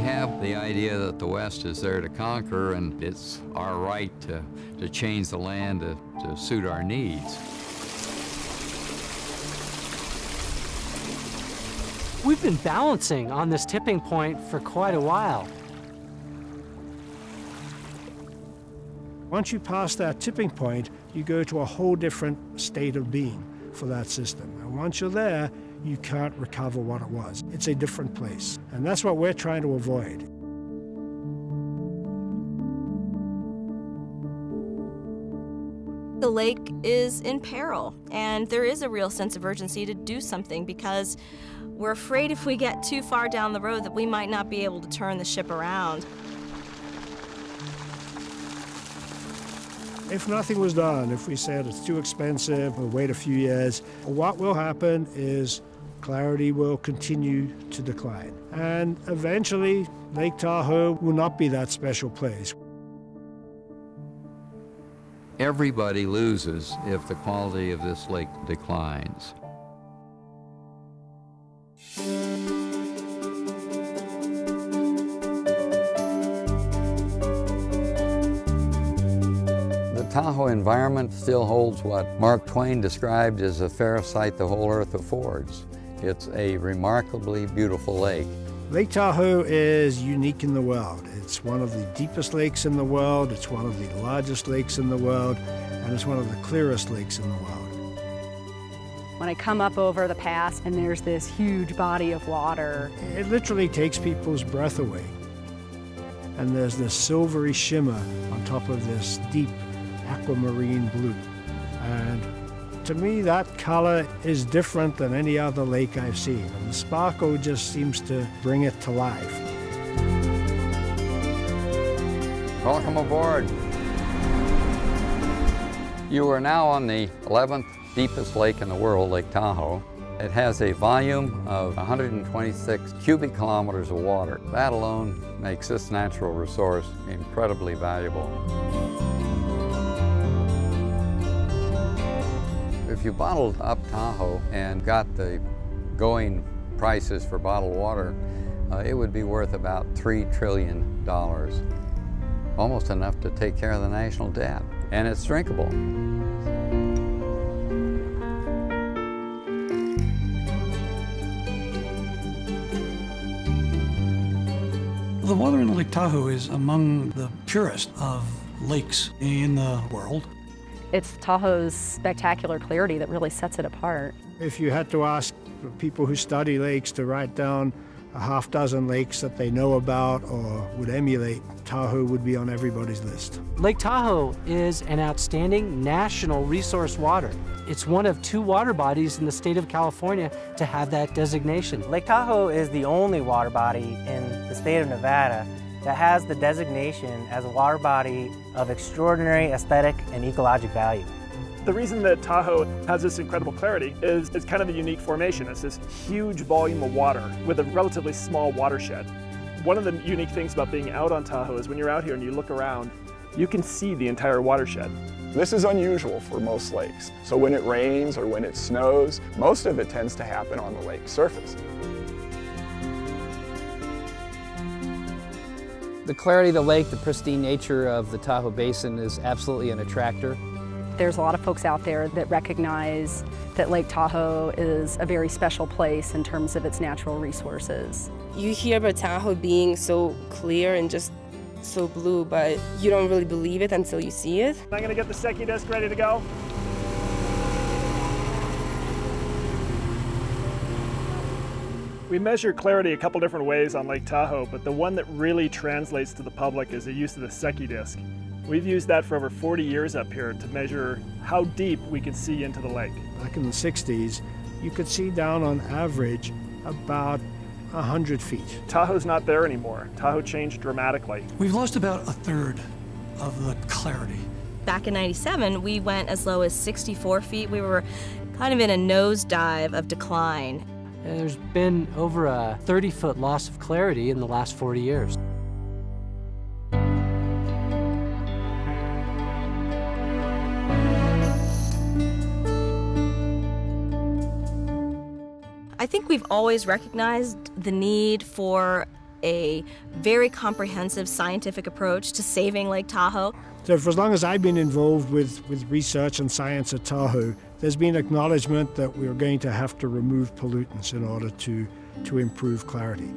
have the idea that the West is there to conquer, and it's our right to change the land to suit our needs. We've been balancing on this tipping point for quite a while. Once you pass that tipping point, you go to a whole different state of being for that system. And once you're there, you can't recover what it was. It's a different place. And that's what we're trying to avoid. The lake is in peril, and there is a real sense of urgency to do something because we're afraid if we get too far down the road that we might not be able to turn the ship around. If nothing was done, if we said it's too expensive, we'll wait a few years, what will happen is clarity will continue to decline. And eventually, Lake Tahoe will not be that special place. Everybody loses if the quality of this lake declines. The Tahoe environment still holds what Mark Twain described as the fairest sight the whole earth affords. It's a remarkably beautiful lake. Lake Tahoe is unique in the world. It's one of the deepest lakes in the world, it's one of the largest lakes in the world, and it's one of the clearest lakes in the world. When I come up over the pass and there's this huge body of water, it literally takes people's breath away. And there's this silvery shimmer on top of this deep aquamarine blue. And to me, that color is different than any other lake I've seen. And the sparkle just seems to bring it to life. Welcome aboard. You are now on the 11th deepest lake in the world, Lake Tahoe. It has a volume of 126 cubic kilometers of water. That alone makes this natural resource incredibly valuable. If you bottled up Tahoe and got the going prices for bottled water, it would be worth about $3 trillion. Almost enough to take care of the national debt. And it's drinkable. The water in Lake Tahoe is among the purest of lakes in the world. it's Tahoe's spectacular clarity that really sets it apart. If you had to ask people who study lakes to write down a half dozen lakes that they know about or would emulate, Tahoe would be on everybody's list. Lake Tahoe is an outstanding national resource water. It's one of 2 water bodies in the state of California to have that designation. Lake Tahoe is the only water body in the state of Nevada that has the designation as a water body of extraordinary aesthetic and ecologic value. The reason that Tahoe has this incredible clarity is it's kind of a unique formation. It's this huge volume of water with a relatively small watershed. One of the unique things about being out on Tahoe is when you're out here and you look around, you can see the entire watershed. This is unusual for most lakes. So when it rains or when it snows, most of it tends to happen on the lake surface. The clarity of the lake, the pristine nature of the Tahoe Basin is absolutely an attractor. There's a lot of folks out there that recognize that Lake Tahoe is a very special place in terms of its natural resources. You hear about Tahoe being so clear and just so blue, but you don't really believe it until you see it. I'm going to get the Secchi disc ready to go. We measure clarity a couple different ways on Lake Tahoe, but the one that really translates to the public is the use of the Secchi disc. We've used that for over 40 years up here to measure how deep we can see into the lake. Back in the 60s, you could see down on average about 100 feet. Tahoe's not there anymore. Tahoe changed dramatically. We've lost about 1/3 of the clarity. Back in '97, we went as low as 64 feet. We were kind of in a nosedive of decline. There's been over a 30-foot loss of clarity in the last 40 years. I think we've always recognized the need for a very comprehensive scientific approach to saving Lake Tahoe. So for as long as I've been involved with research and science at Tahoe, there's been acknowledgement that we're going to have to remove pollutants in order to improve clarity.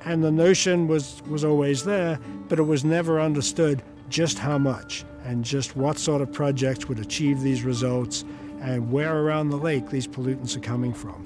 And the notion was always there, but it was never understood just how much and just what sort of projects would achieve these results and where around the lake these pollutants are coming from.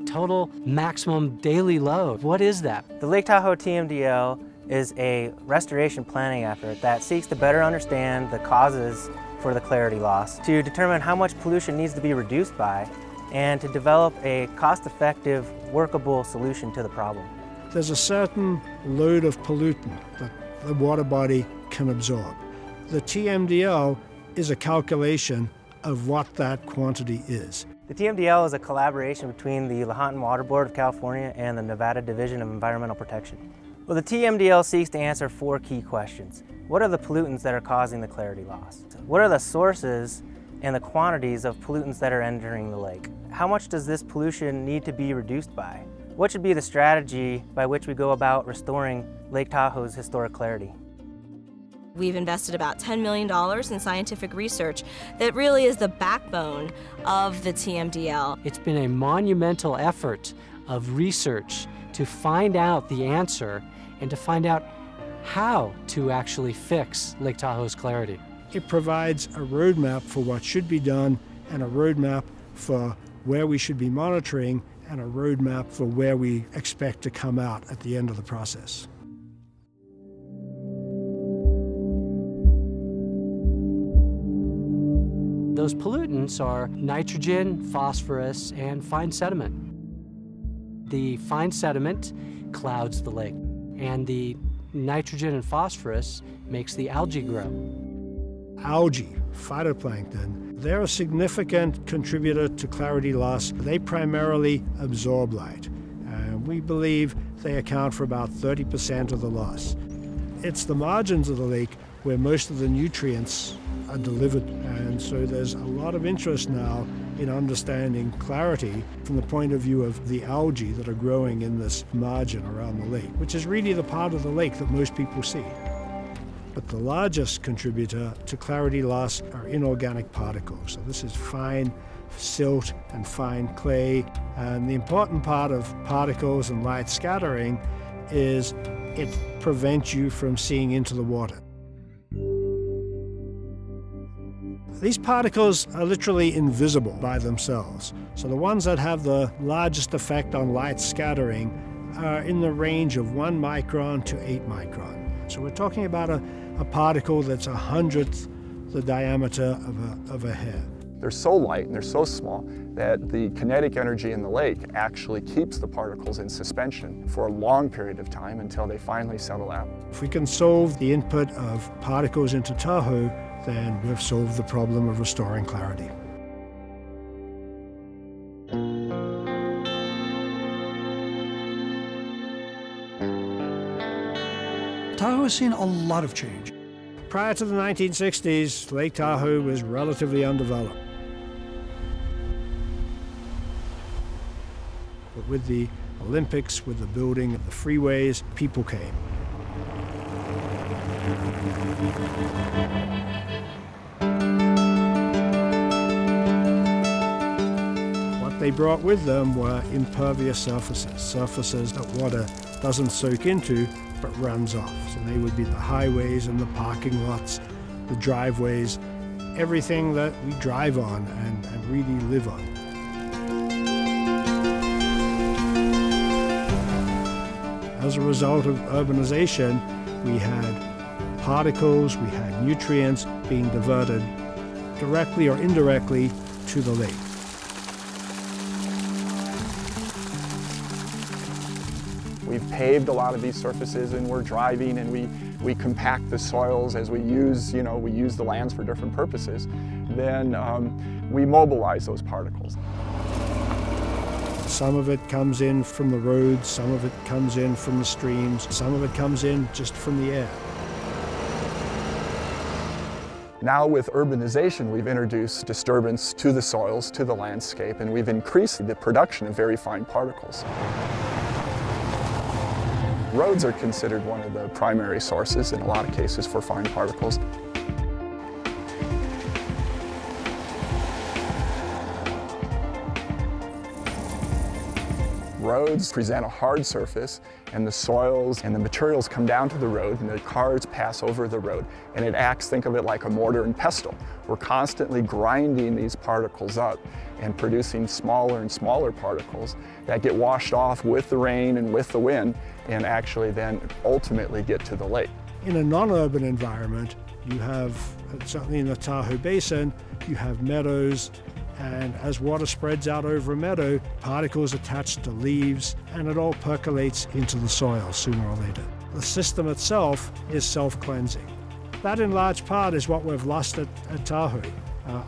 Total maximum daily load, what is that? The Lake Tahoe TMDL is a restoration planning effort that seeks to better understand the causes for the clarity loss, to determine how much pollution needs to be reduced by, and to develop a cost-effective, workable solution to the problem. There's a certain load of pollutant that the water body can absorb. The TMDL is a calculation of what that quantity is. The TMDL is a collaboration between the Lahontan Water Board of California and the Nevada Division of Environmental Protection. Well, the TMDL seeks to answer 4 key questions. What are the pollutants that are causing the clarity loss? What are the sources and the quantities of pollutants that are entering the lake? How much does this pollution need to be reduced by? What should be the strategy by which we go about restoring Lake Tahoe's historic clarity? We've invested about $10 million in scientific research that really is the backbone of the TMDL. It's been a monumental effort of research to find out the answer and to find out how to actually fix Lake Tahoe's clarity. It provides a roadmap for what should be done and a roadmap for where we should be monitoring and a roadmap for where we expect to come out at the end of the process. Those pollutants are nitrogen, phosphorus, and fine sediment. The fine sediment clouds the lake, and the nitrogen and phosphorus makes the algae grow. Algae, phytoplankton, they're a significant contributor to clarity loss. They primarily absorb light. We believe they account for about 30% of the loss. It's the margins of the lake where most of the nutrients are delivered, and so there's a lot of interest now in understanding clarity from the point of view of the algae that are growing in this margin around the lake, which is really the part of the lake that most people see. But the largest contributor to clarity loss are inorganic particles. So this is fine silt and fine clay, and the important part of particles and light scattering is it prevents you from seeing into the water. These particles are literally invisible by themselves. So the ones that have the largest effect on light scattering are in the range of 1 micron to 8 micron. So we're talking about a particle that's 1/100th the diameter of a hair. They're so light and they're so small that the kinetic energy in the lake actually keeps the particles in suspension for a long period of time until they finally settle out. If we can solve the input of particles into Tahoe, then we've solved the problem of restoring clarity. Tahoe has seen a lot of change. Prior to the 1960s, Lake Tahoe was relatively undeveloped. But with the Olympics, with the building of the freeways, people came. What they brought with them were impervious surfaces that water doesn't soak into but runs off. So they would be the highways and the parking lots, the driveways, everything that we drive on and really live on. As a result of urbanization, we had particles, we had nutrients being diverted directly or indirectly to the lake. We've paved a lot of these surfaces, and we're driving, and we compact the soils as we use, we use the lands for different purposes. Then we mobilize those particles. Some of it comes in from the roads, some of it comes in from the streams, some of it comes in just from the air. Now with urbanization, we've introduced disturbance to the soils, to the landscape, and we've increased the production of very fine particles. Roads are considered one of the primary sources in a lot of cases for fine particles. Roads present a hard surface, and the soils and the materials come down to the road, and the cars pass over the road, and it acts, think of it like a mortar and pestle. We're constantly grinding these particles up and producing smaller and smaller particles that get washed off with the rain and with the wind, and actually then ultimately get to the lake. In a non-urban environment, you have, certainly in the Tahoe Basin, you have meadows, and as water spreads out over a meadow, particles attach to leaves, and it all percolates into the soil sooner or later. The system itself is self-cleansing. That in large part is what we've lost at Tahoe.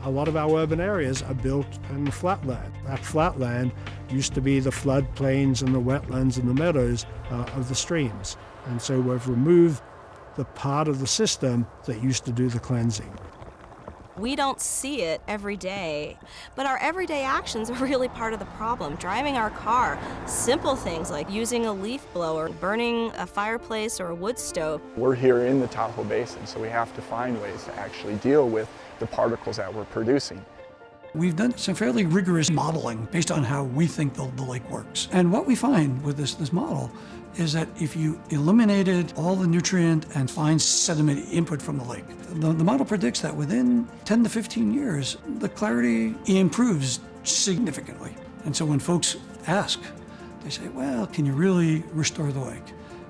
A lot of our urban areas are built in flatland. That flatland used to be the floodplains and the wetlands and the meadows of the streams. And so we've removed the part of the system that used to do the cleansing. We don't see it every day, but our everyday actions are really part of the problem. Driving our car, simple things like using a leaf blower, burning a fireplace or a wood stove. We're here in the Tahoe Basin, so we have to find ways to actually deal with the particles that we're producing. We've done some fairly rigorous modeling based on how we think the lake works. And what we find with this model is that if you eliminated all the nutrient and fine sediment input from the lake, the model predicts that within 10 to 15 years, the clarity improves significantly. And so when folks ask, they say, well, can you really restore the lake?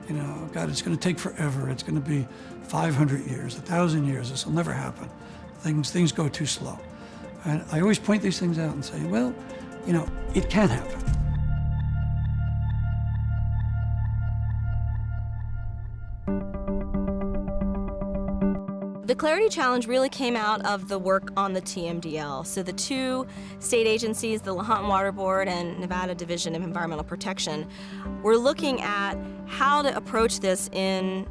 You know, God, it's going to take forever. It's going to be 500 years, 1,000 years. This will never happen. Things go too slow. And I always point these things out and say, well, you know, it can happen. The Clarity Challenge really came out of the work on the TMDL. So the two state agencies, the Lahontan Water Board and Nevada Division of Environmental Protection, were looking at how to approach this in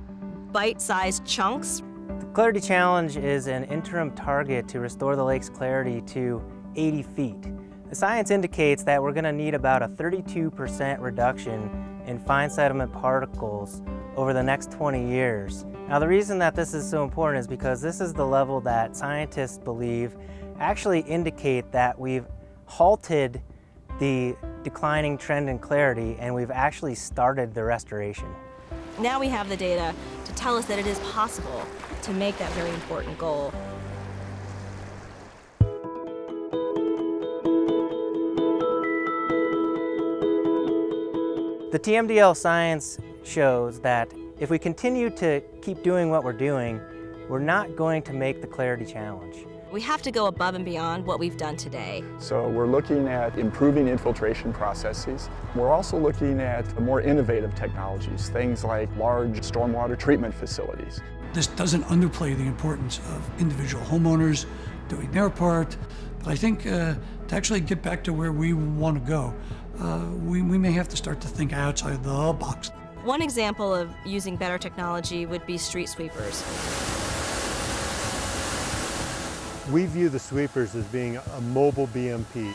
bite-sized chunks. The Clarity Challenge is an interim target to restore the lake's clarity to 80 feet. The science indicates that we're going to need about a 32% reduction in fine sediment particles over the next 20 years. Now the reason that this is so important is because this is the level that scientists believe actually indicate that we've halted the declining trend in clarity and we've actually started the restoration. Now we have the data to tell us that it is possible to make that very important goal. The TMDL science shows that if we continue to keep doing what we're doing, we're not going to make the Clarity Challenge. We have to go above and beyond what we've done today. So we're looking at improving infiltration processes. We're also looking at more innovative technologies, things like large stormwater treatment facilities. This doesn't underplay the importance of individual homeowners doing their part, but I think to actually get back to where we want to go, we may have to start to think outside the box. One example of using better technology would be street sweepers. We view the sweepers as being a mobile BMP.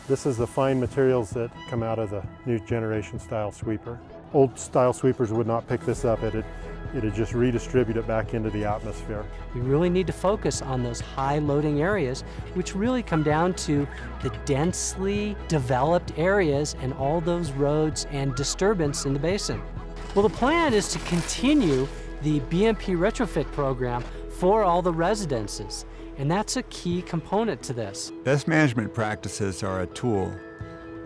This is the fine materials that come out of the new generation style sweeper. Old style sweepers would not pick this up. It'd just redistribute it back into the atmosphere. We really need to focus on those high loading areas, which really come down to the densely developed areas and all those roads and disturbance in the basin. Well, the plan is to continue the BMP retrofit program for all the residences, and that's a key component to this. Best management practices are a tool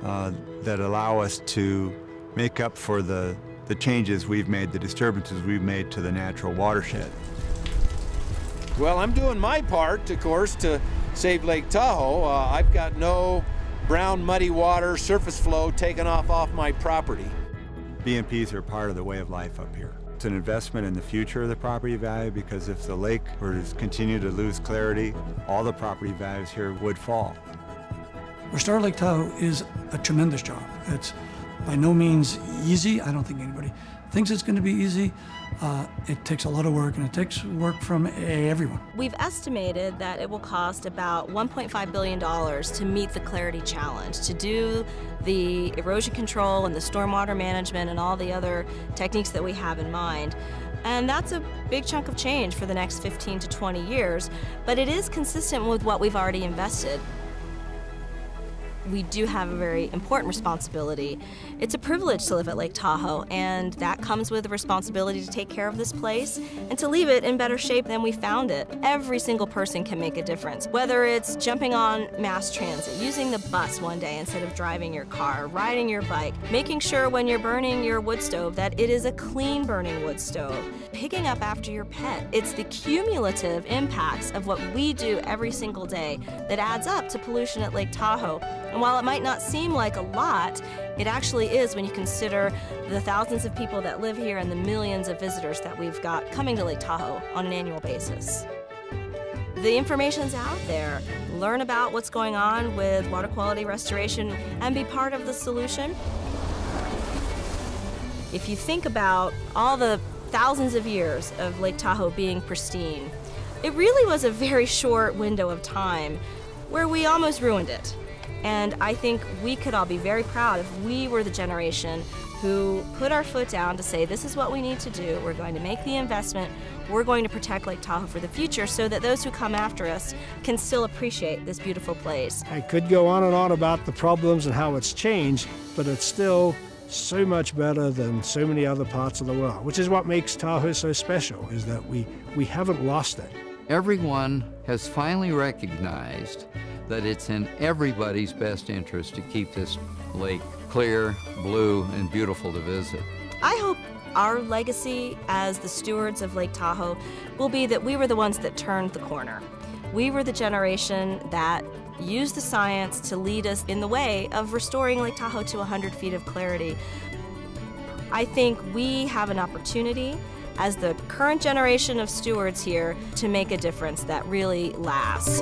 that allow us to make up for the changes we've made, the disturbances we've made to the natural watershed. Well, I'm doing my part, of course, to save Lake Tahoe. I've got no brown, muddy water, surface flow taken off my property. BMPs are part of the way of life up here. It's an investment in the future of the property value, because if the lake were to continue to lose clarity, all the property values here would fall. Restore Lake Tahoe is a tremendous job. It's by no means easy. I don't think anybody thinks it's going to be easy. It takes a lot of work, and it takes work from everyone. We've estimated that it will cost about $1.5 billion to meet the clarity challenge, to do the erosion control and the stormwater management and all the other techniques that we have in mind. And that's a big chunk of change for the next 15 to 20 years, but it is consistent with what we've already invested. We do have a very important responsibility. It's a privilege to live at Lake Tahoe, and that comes with the responsibility to take care of this place and to leave it in better shape than we found it. Every single person can make a difference, whether it's jumping on mass transit, using the bus one day instead of driving your car, riding your bike, making sure when you're burning your wood stove that it is a clean burning wood stove, picking up after your pet. It's the cumulative impacts of what we do every single day that adds up to pollution at Lake Tahoe. And while it might not seem like a lot, it actually is when you consider the thousands of people that live here and the millions of visitors that we've got coming to Lake Tahoe on an annual basis. The information's out there. Learn about what's going on with water quality restoration and be part of the solution. If you think about all the thousands of years of Lake Tahoe being pristine, it really was a very short window of time where we almost ruined it. And I think we could all be very proud if we were the generation who put our foot down to say, this is what we need to do. We're going to make the investment. We're going to protect Lake Tahoe for the future so that those who come after us can still appreciate this beautiful place. I could go on and on about the problems and how it's changed, but it's still so much better than so many other parts of the world, which is what makes Tahoe so special, is that we haven't lost it. Everyone has finally recognized that it's in everybody's best interest to keep this lake clear, blue, and beautiful to visit. I hope our legacy as the stewards of Lake Tahoe will be that we were the ones that turned the corner. We were the generation that used the science to lead us in the way of restoring Lake Tahoe to 100 feet of clarity. I think we have an opportunity as the current generation of stewards here to make a difference that really lasts.